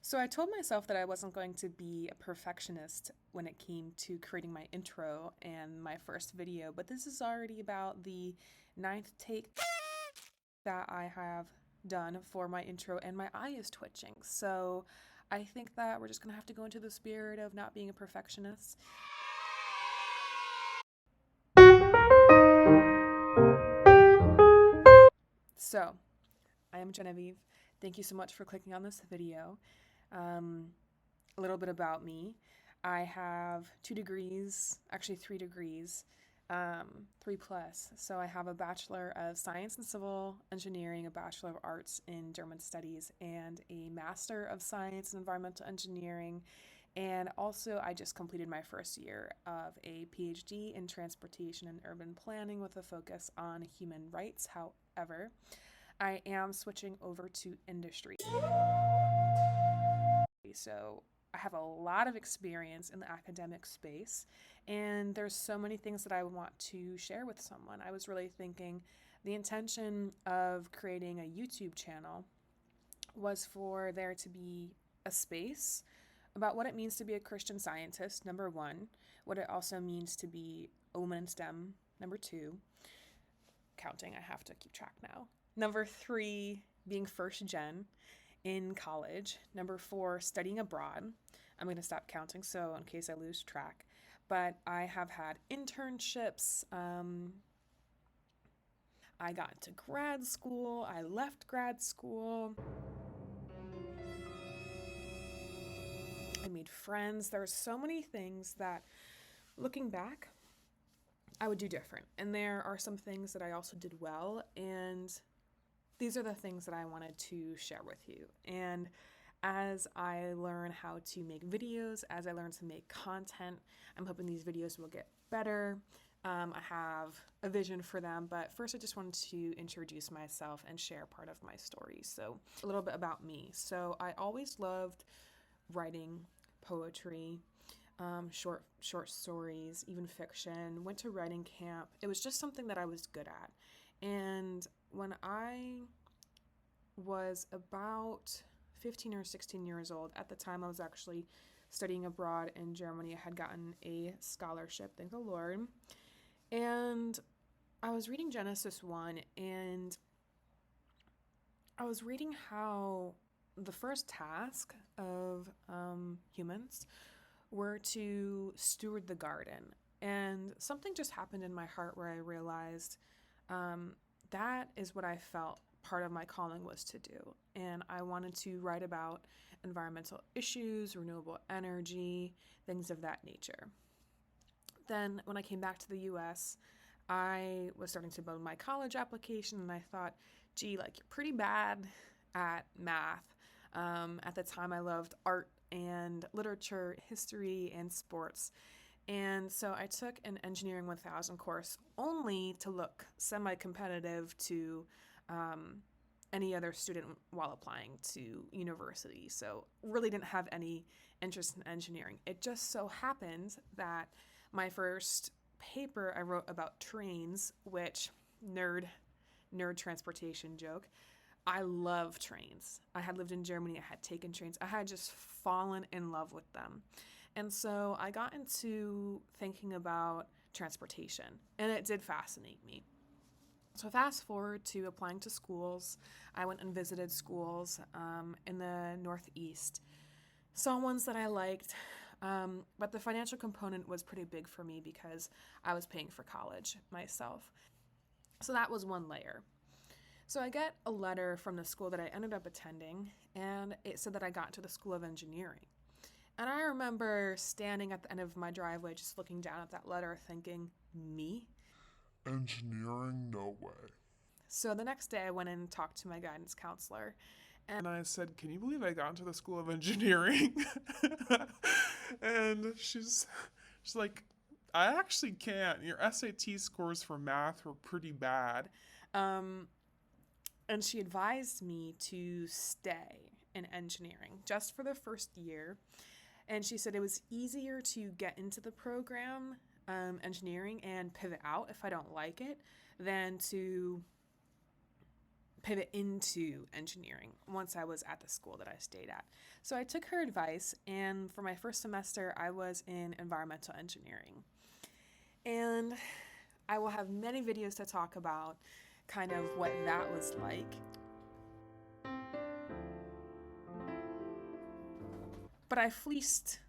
So I told myself that I wasn't going to be a perfectionist when it came to creating my intro and my first video, but this is already about the ninth take that I have done for my intro, and my eye is twitching. So I think that we're just gonna have to go into the spirit of not being a perfectionist. So I am Genevieve. Thank you so much for clicking on this video. Um, a little bit about me. I have 2 degrees, actually 3 degrees, 3 plus. So I have a Bachelor of Science in Civil Engineering, a Bachelor of Arts in German Studies, and a Master of Science in Environmental Engineering. And also, I just completed my first year of a PhD in Transportation and Urban Planning with a focus on human rights. However, I am switching over to industry. So I have a lot of experience in the academic space, and there's so many things that I want to share with someone. I was really thinking the intention of creating a YouTube channel was for there to be a space about what it means to be a Christian scientist, number one, what it also means to be a woman in STEM, number two, counting, I have to keep track now, number three, being first gen in college, number four, studying abroad. I'm going to stop counting so in case I lose track. But I have had internships. I got into grad school. I left grad school. I made friends. There are so many things that, looking back, I would do different. And there are some things that I also did well. And these are the things that I wanted to share with you. And as I learn how to make videos, as I learn to make content, I'm hoping these videos will get better. I have a vision for them, but first I just wanted to introduce myself and share part of my story. So a little bit about me. So I always loved writing poetry, short stories, even fiction. Went to writing camp. It was just something that I was good at. And when I was about 15 or 16 years old, at the time I was actually studying abroad in Germany. I had gotten a scholarship, thank the Lord. And I was reading Genesis 1, and I was reading how the first task of humans were to steward the garden. And something just happened in my heart where I realized that is what I felt part of my calling was to do. And I wanted to write about environmental issues, renewable energy, things of that nature. Then, when I came back to the US, I was starting to build my college application, and I thought, gee, like, you're pretty bad at math. At the time, I loved art and literature, history, and sports. And so I took an Engineering 1000 course only to look semi competitive to any other student while applying to university. So, really didn't have any interest in engineering. It just so happened that my first paper I wrote about trains, which nerd transportation joke. I love trains. I had lived in Germany, I had taken trains. I had just fallen in love with them. And so I got into thinking about transportation, and it did fascinate me. So fast forward to applying to schools. I went and visited schools in the Northeast. Saw ones that I liked, but the financial component was pretty big for me because I was paying for college myself. So that was one layer. So I get a letter from the school that I ended up attending, and it said that I got to the School of Engineering. And I remember standing at the end of my driveway just looking down at that letter thinking, me? Engineering? No way. So the next day I went in and talked to my guidance counselor, and And I said, "Can you believe I got into the School of Engineering?" And she's like, "I actually can't. Your SAT scores for math were pretty bad." um, and she advised me to stay in engineering just for the first year. And she said it was easier to get into the program, engineering, and pivot out if I don't like it, than to pivot into engineering once I was at the school that I stayed at. So I took her advice, and for my first semester, I was in environmental engineering. And I will have many videos to talk about kind of what that was like. But I fleeced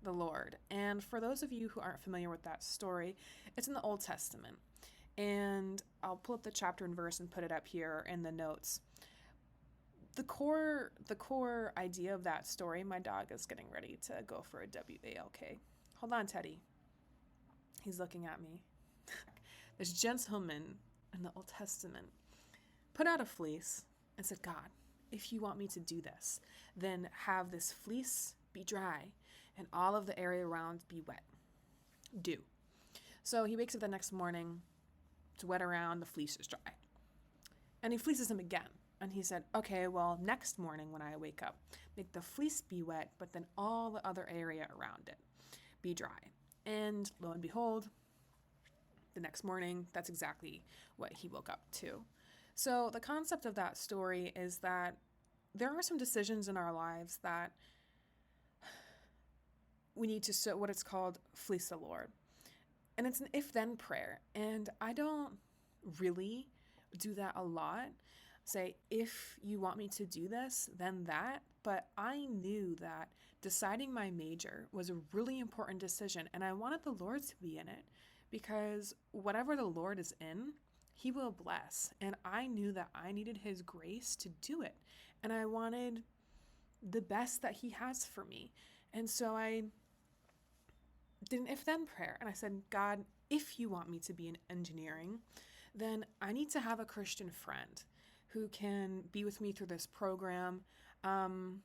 the Lord. And for those of you who aren't familiar with that story, it's in the Old Testament. And I'll pull up the chapter and verse and put it up here in the notes. The core idea of that story, my dog is getting ready to go for a WALK. Hold on, Teddy. He's looking at me. This gentleman in the Old Testament put out a fleece and said, God, if you want me to do this, then have this fleece be dry and all of the area around be wet. Do. So he wakes up the next morning, it's wet around, the fleece is dry. And he fleeces him again. And he said, okay, well, next morning when I wake up, make the fleece be wet, but then all the other area around it be dry. And lo and behold, the next morning, that's exactly what he woke up to. So the concept of that story is that there are some decisions in our lives that we need to what it's called fleece the Lord. And it's an if-then prayer. And I don't really do that a lot. Say, if you want me to do this, then that. But I knew that deciding my major was a really important decision. And I wanted the Lord to be in it because whatever the Lord is in, he will bless. And I knew that I needed his grace to do it. And I wanted the best that he has for me. And so I did an if-then prayer. And I said, God, if you want me to be in engineering, then I need to have a Christian friend who can be with me through this program. And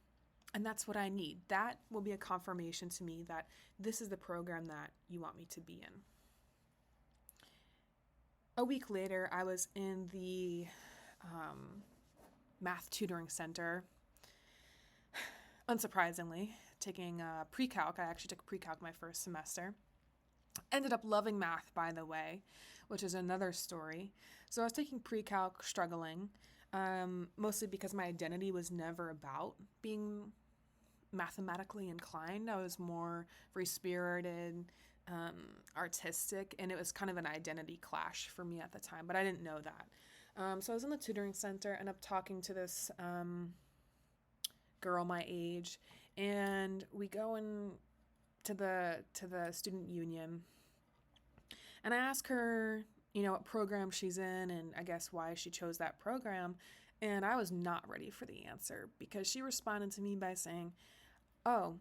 that's what I need. That will be a confirmation to me that this is the program that you want me to be in. A week later, I was in the math tutoring center, unsurprisingly, taking pre-calc. I actually took pre-calc my first semester. Ended up loving math, by the way, which is another story. So I was taking pre-calc, struggling, mostly because my identity was never about being mathematically inclined. I was more free-spirited, artistic, and it was kind of an identity clash for me at the time, but I didn't know that. So I was in the tutoring center, ended up talking to this girl my age, and we go in to the student union, and I ask her, what program she's in, and I guess why she chose that program, and I was not ready for the answer because she responded to me by saying, oh,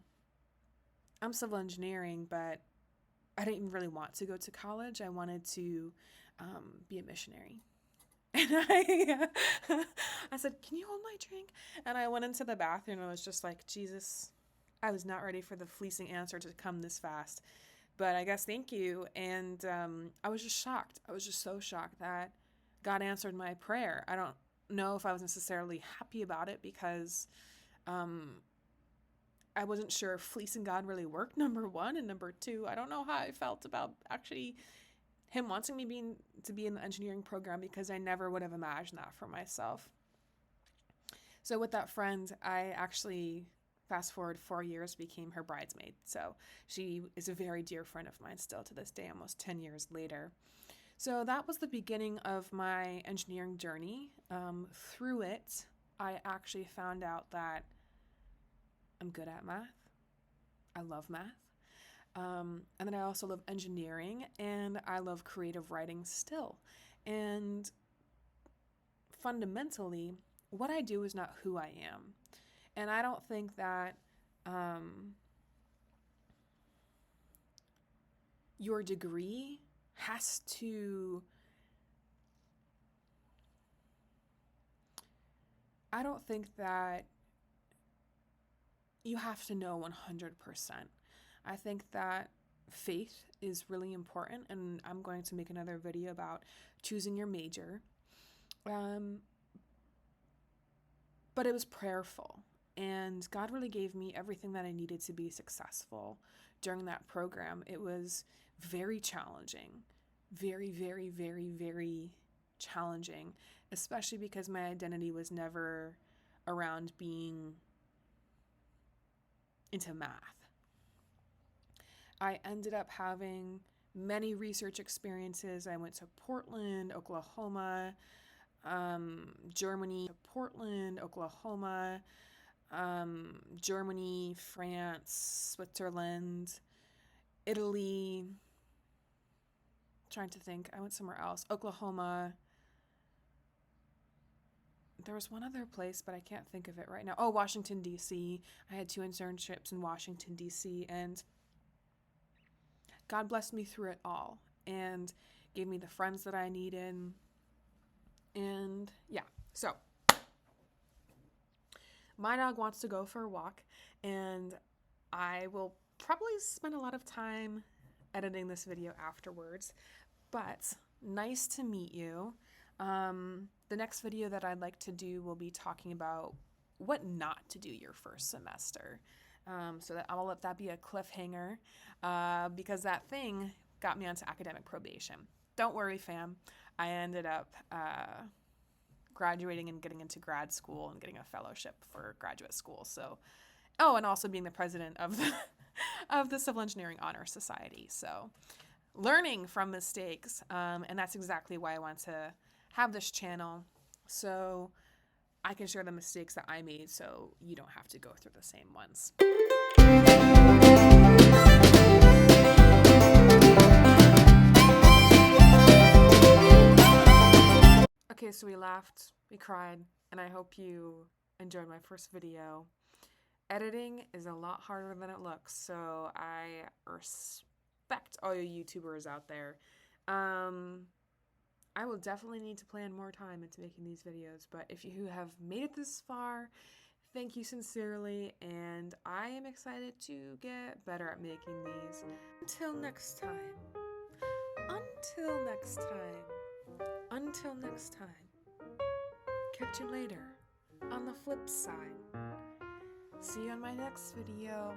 I'm civil engineering, but I didn't even really want to go to college. I wanted to be a missionary. And I said, can you hold my drink? And I went into the bathroom and I was just like, Jesus, I was not ready for the fleecing answer to come this fast. But I guess thank you. And I was just shocked. I was just so shocked that God answered my prayer. I don't know if I was necessarily happy about it because I wasn't sure if fleecing God really worked, number one. And number two, I don't know how I felt about actually him wanting me to be in the engineering program because I never would have imagined that for myself. So with that friend, I actually, fast forward 4 years, became her bridesmaid. So she is a very dear friend of mine still to this day, almost 10 years later. So that was the beginning of my engineering journey. Through it, I actually found out that I'm good at math. I love math. And then I also love engineering, and I love creative writing still. And fundamentally, what I do is not who I am. And I don't think that your degree has to... I don't think that you have to know 100%. I think that faith is really important, and I'm going to make another video about choosing your major. But it was prayerful, and God really gave me everything that I needed to be successful during that program. It was very challenging, very, very, very, very challenging, especially because my identity was never around being into math. I ended up having many research experiences. I went to Portland, Oklahoma, Germany, Germany, France, Switzerland, Italy. Trying to think. I went somewhere else. Oklahoma. There was one other place, but I can't think of it right now. Oh, Washington, D.C. I had 2 internships in Washington, D.C., and God blessed me through it all and gave me the friends that I needed. And yeah, so my dog wants to go for a walk, and I will probably spend a lot of time editing this video afterwards, but nice to meet you. The next video that I'd like to do will be talking about what not to do your first semester. So that I'll let that be a cliffhanger, because that thing got me onto academic probation. Don't worry, fam. I ended up graduating and getting into grad school and getting a fellowship for graduate school. So, oh, and also being the president of the of the Civil Engineering Honor Society. So, learning from mistakes, and that's exactly why I want to have this channel, so I can share the mistakes that I made so you don't have to go through the same ones. Okay, so we laughed, we cried, and I hope you enjoyed my first video. Editing is a lot harder than it looks, so I respect all you YouTubers out there. I will definitely need to plan more time into making these videos, but if you have made it this far, thank you sincerely, and I am excited to get better at making these. Until next time. Catch you later on the flip side. See you on my next video.